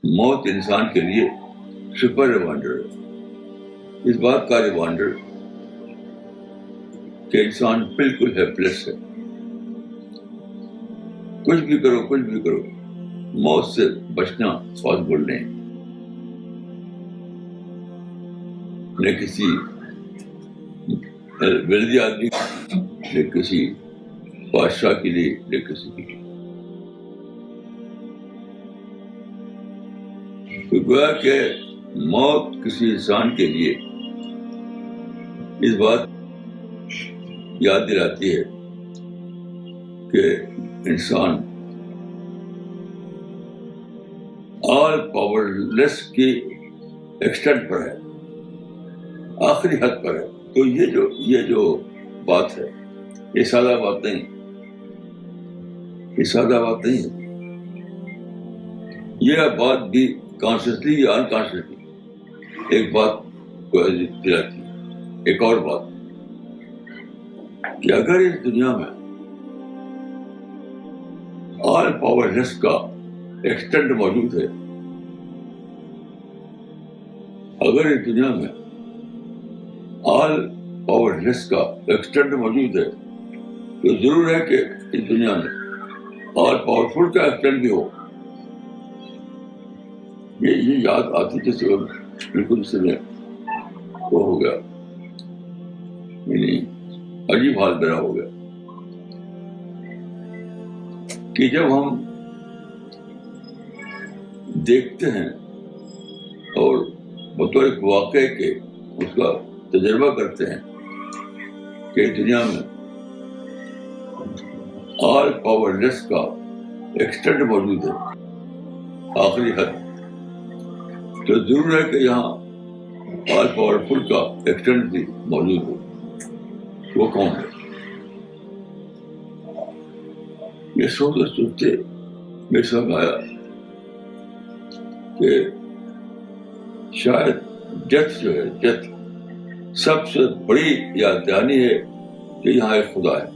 موت انسان کے لیے سپر ریمائنڈر ہے، اس بات کا ریمائنڈر کہ انسان بالکل ہیلپلیس ہے، کچھ بھی کرو موت سے بچنا پاسبل نہیں. نہ کسی ویلدی آدمی، نہ کسی بادشاہ کے لیے، نہ کسی کے لیے. تو گویا کہ موت کسی انسان کے لیے اس بات یاد دلاتی ہے کہ انسان آل پاور لیس کی ایکسٹینٹ پر ہے، آخری حد پر ہے. تو یہ جو بات ہے، یہ سادہ بات نہیں، یہ بات بھی کانشیسلی یا انکانشیسلی ایک بات کو دلاتی ہے. ایک اور بات کہ اگر اس دنیا میں آل پاور لیس کا ایکسٹینٹ موجود ہے، اگر اس دنیا میں آل پاور لیس کا ایکسٹینٹ موجود ہے تو ضرور ہے کہ اس دنیا میں آل پاورفل کا ایکسٹینٹ بھی ہو. یہ یاد آتی جیسے بالکل اس میں وہ ہو گیا، یعنی عجیب حال میرا ہو گیا کہ جب ہم دیکھتے ہیں اور بطور ایک واقعے کے اس کا تجربہ کرتے ہیں کہ دنیا میں آل پاور لیس کا ایکسٹینٹ موجود ہے، آخری حد، تو ضرور ہے کہ یہاں آل پاورفل کا ایکسٹینٹ بھی موجود ہو. وہ کون ہے؟ یہ سوچتے میرے سامنے آیا کہ شاید ڈیتھ جو ہے، ڈیتھ سب سے بڑی یاد دہانی ہے کہ یہاں ایک خدا ہے.